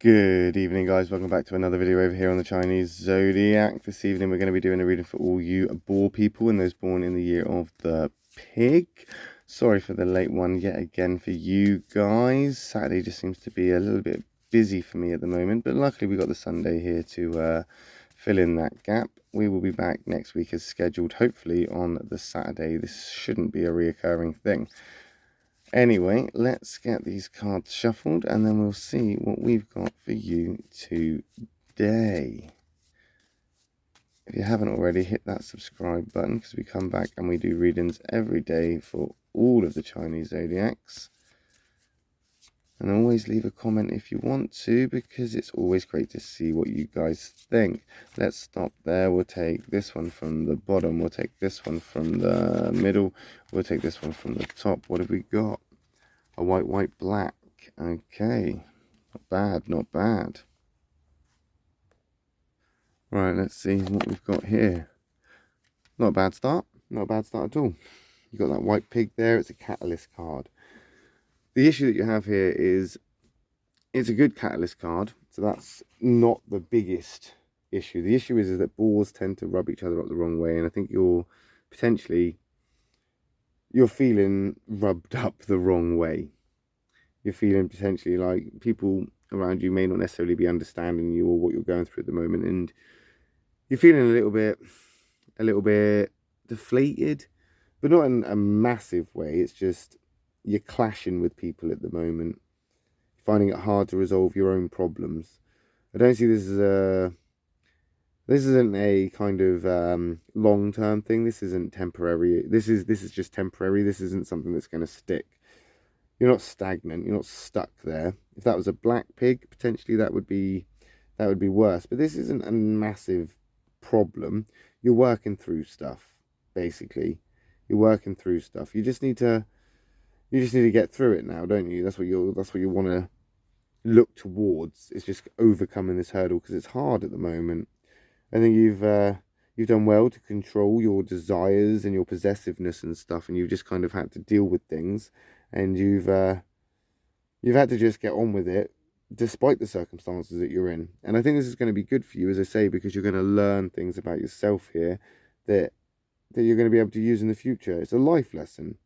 Good evening, guys. Welcome back to another video over here on the Chinese Zodiac. This evening we're going to be doing a reading for all you boar people and those born in the year of the pig. Sorry for the late one yet again for you guys. Saturday just seems to be a little bit busy for me at the moment, but luckily we got the Sunday here to fill in that gap. We will be back next week as scheduled, hopefully on the Saturday. This shouldn't be a reoccurring thing. Anyway, let's get these cards shuffled and then we'll see what we've got for you today. If you haven't already, hit that subscribe button because we come back and we do readings every day for all of the Chinese Zodiacs. And always leave a comment if you want to, because it's always great to see what you guys think. Let's stop there. We'll take this one from the bottom. We'll take this one from the middle. We'll take this one from the top. What have we got? A white, white, black. Okay. Not bad, not bad. Right, let's see what we've got here. Not a bad start. Not a bad start at all. You've got that white pig there. It's a catalyst card. The issue that you have here is it's a good catalyst card, so that's not the biggest issue. The issue is that boars tend to rub each other up the wrong way, and I think you're feeling rubbed up the wrong way. You're feeling potentially like people around you may not necessarily be understanding you or what you're going through at the moment, and you're feeling a little bit deflated, but not in a massive way. It's just you're clashing with people at the moment, finding it hard to resolve your own problems. I don't see this as this isn't a kind of long-term thing. This isn't temporary. This is just temporary. This isn't something that's going to stick. You're not stagnant. You're not stuck there. If that was a black pig, potentially that would be worse. But this isn't a massive problem. You're working through stuff, basically. You're working through stuff. You just need to get through it now, don't you? That's what you want to look towards. It's just overcoming this hurdle because it's hard at the moment. I think you've done well to control your desires and your possessiveness and stuff, and you've just kind of had to deal with things, and you've had to just get on with it despite the circumstances that you're in. And I think this is going to be good for you, as I say, because you're going to learn things about yourself here that you're going to be able to use in the future. It's a life lesson.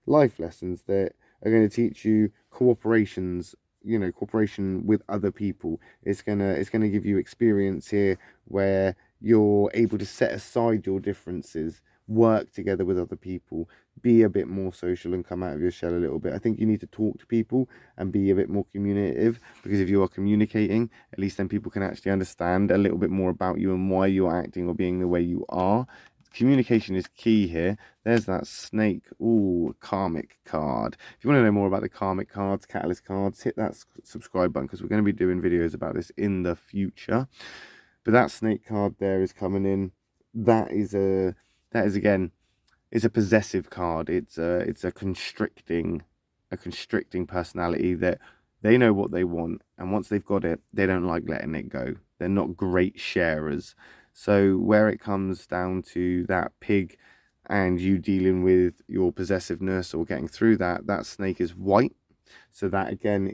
Life lessons that are going to teach you cooperation with other people. It's gonna give you experience here where you're able to set aside your differences, work together with other people, be a bit more social and come out of your shell a little bit. I think you need to talk to people and be a bit more communicative, because if you are communicating, at least then people can actually understand a little bit more about you and why you're acting or being the way you are. Communication is key here. There's that snake. Ooh, karmic card. If you want to know more about the karmic cards, catalyst cards, hit that subscribe button because we're going to be doing videos about this in the future. But that snake card there is coming in. That is again, it's a possessive card. It's a constricting personality that they know what they want, and once they've got it, they don't like letting it go. They're not great sharers. So where it comes down to that pig and you dealing with your possessiveness or getting through that, that snake is white. So that again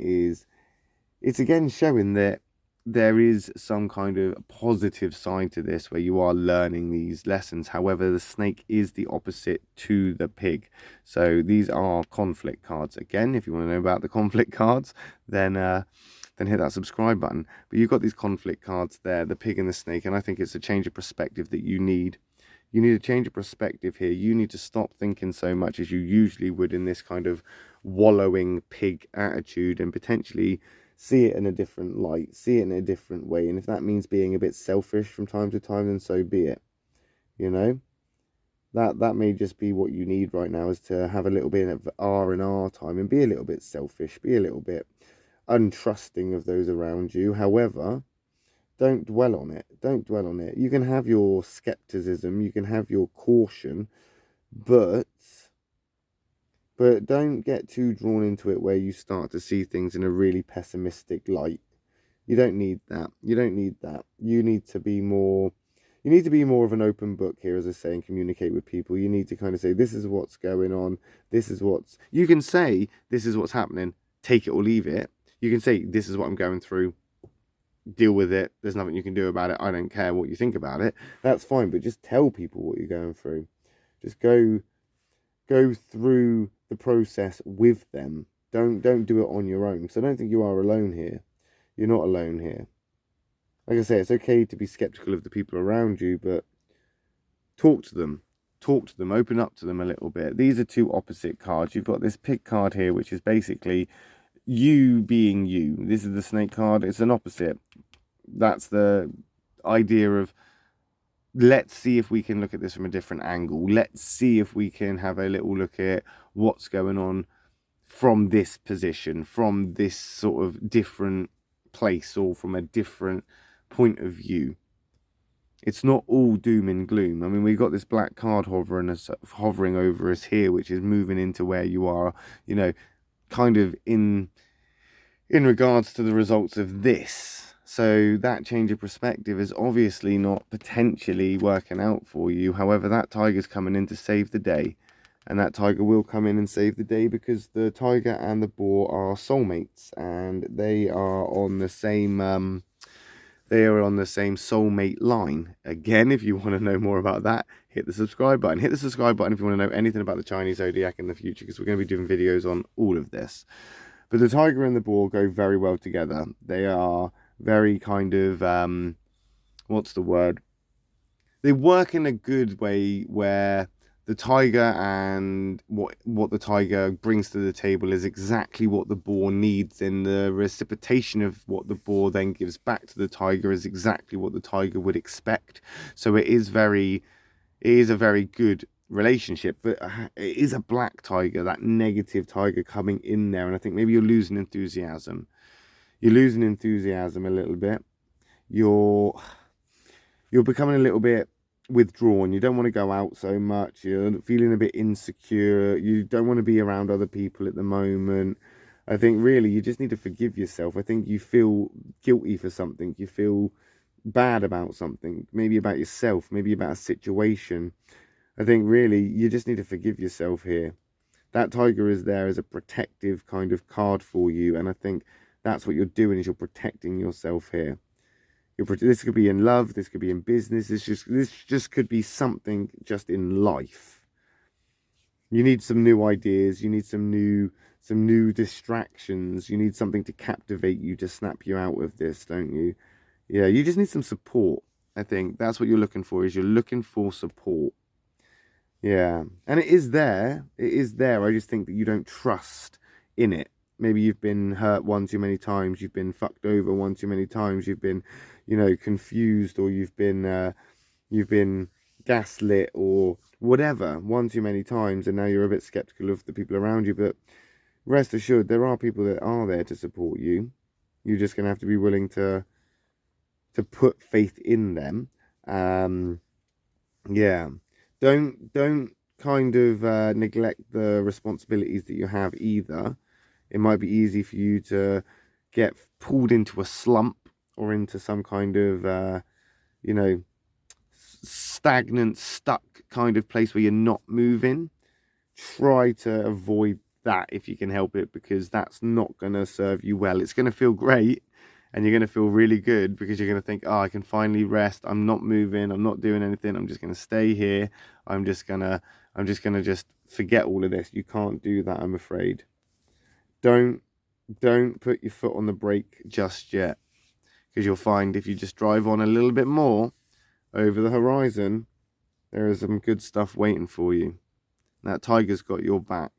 it's again showing that there is some kind of positive side to this where you are learning these lessons. However, the snake is the opposite to the pig. So these are conflict cards. Again, if you want to know about the conflict cards, then hit that subscribe button. But you've got these conflict cards there, the pig and the snake, and I think it's a change of perspective that you need. You need a change of perspective here. You need to stop thinking so much as you usually would in this kind of wallowing pig attitude, and potentially see it in a different light, see it in a different way. And if that means being a bit selfish from time to time, then so be it. You know, that may just be what you need right now, is to have a little bit of R&R time and be a little bit selfish, be a little bit untrusting of those around you. However, don't dwell on it. Don't dwell on it. You can have your skepticism, you can have your caution, but don't get too drawn into it where you start to see things in a really pessimistic light. You don't need that. You don't need that. You need to be more of an open book here, as I say, and communicate with people. You need to kind of say, this is what's going on. You can say, this is what's happening. Take it or leave it. You can say, this is what I'm going through. deal with it. There's nothing you can do about it. I don't care what you think about it. That's fine, but just tell people what you're going through. Just go through the process with them. Don't do it on your own. Because I don't think you are alone here. You're not alone here. Like I say, it's okay to be skeptical of the people around you, but talk to them. Talk to them. Open up to them a little bit. These are two opposite cards. You've got this pig card here, which is basically you being you. This is the snake card. It's an opposite. That's the idea of, let's see if we can look at this from a different angle. Let's see if we can have a little look at what's going on from this position, from this sort of different place, or from a different point of view. It's not all doom and gloom. I mean, we've got this black card hovering over us here, which is moving into where you are, you know, kind of in regards to the results of this. So that change of perspective is obviously not potentially working out for you. However, that tiger's coming in to save the day. And that tiger will come in and save the day, because the tiger and the boar are soulmates, and they are on the same soulmate line. Again, if you want to know more about that, hit the subscribe button. Hit the subscribe button if you want to know anything about the Chinese Zodiac in the future, because we're going to be doing videos on all of this. But the tiger and the boar go very well together. They are very kind of, what's the word? They work in a good way where the tiger and what the tiger brings to the table is exactly what the boar needs, and the reciprocation of what the boar then gives back to the tiger is exactly what the tiger would expect. So it is a very good relationship, but it is a black tiger, that negative tiger coming in there, and I think maybe you're losing enthusiasm. You're losing enthusiasm a little bit. You're becoming a little bit withdrawn. You don't want to go out so much. You're feeling a bit insecure. You don't want to be around other people at the moment. I think really you just need to forgive yourself. I think you feel guilty for something. You feel bad about something, maybe about yourself, maybe about a situation. I think really you just need to forgive yourself here. That tiger is there as a protective kind of card for you, and I think that's what you're doing, is you're protecting yourself here. This could be in love, this could be in business, this just could be something just in life. You need some new ideas, you need some new distractions, you need something to captivate you, to snap you out of this, don't you? Yeah, you just need some support. I think that's what you're looking for, is you're looking for support. Yeah, and it is there. It is there. I just think that you don't trust in it. Maybe you've been hurt one too many times. You've been fucked over one too many times. You've been, you know, confused, or you've been gaslit or whatever one too many times, and now you're a bit skeptical of the people around you. But rest assured, there are people that are there to support you. You're just going to have to be willing to put faith in them. Yeah. Don't kind of neglect the responsibilities that you have either. It might be easy for you to get pulled into a slump, or into some kind of, you know, stagnant, stuck kind of place where you're not moving. Try to avoid that if you can help it, because that's not going to serve you well. It's going to feel great, and you're going to feel really good, because you're going to think, oh, I can finally rest. I'm not moving. I'm not doing anything. I'm just going to stay here. I'm just going to just forget all of this. You can't do that, I'm afraid. Don't put your foot on the brake just yet, because you'll find if you just drive on a little bit more over the horizon, there is some good stuff waiting for you. That tiger's got your back.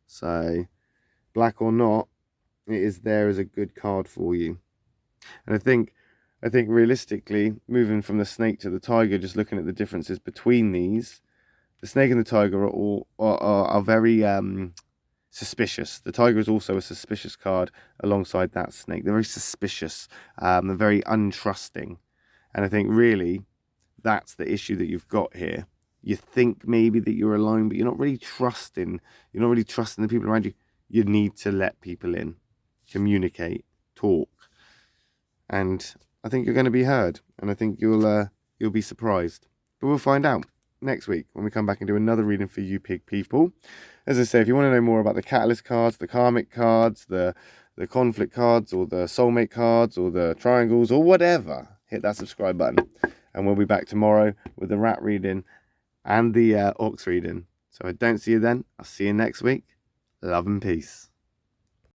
So, black or not, it is there as a good card for you. And I think realistically, moving from the snake to the tiger, just looking at the differences between these, the snake and the tiger are very suspicious. The tiger is also a suspicious card alongside that snake. They're very suspicious. They're very untrusting. And I think really that's the issue that you've got here. You think maybe that you're alone, but you're not really trusting. You're not really trusting the people around you. You need to let people in, communicate, talk. And I think you're going to be heard. And I think you'll be surprised. But we'll find out next week when we come back and do another reading for you pig people. As I say, if you want to know more about the catalyst cards, the karmic cards, the the conflict cards or the soulmate cards or the triangles or whatever, hit that subscribe button. And we'll be back tomorrow with the rat reading and the ox reading. So I don't see you then. I'll see you next week. Love and peace.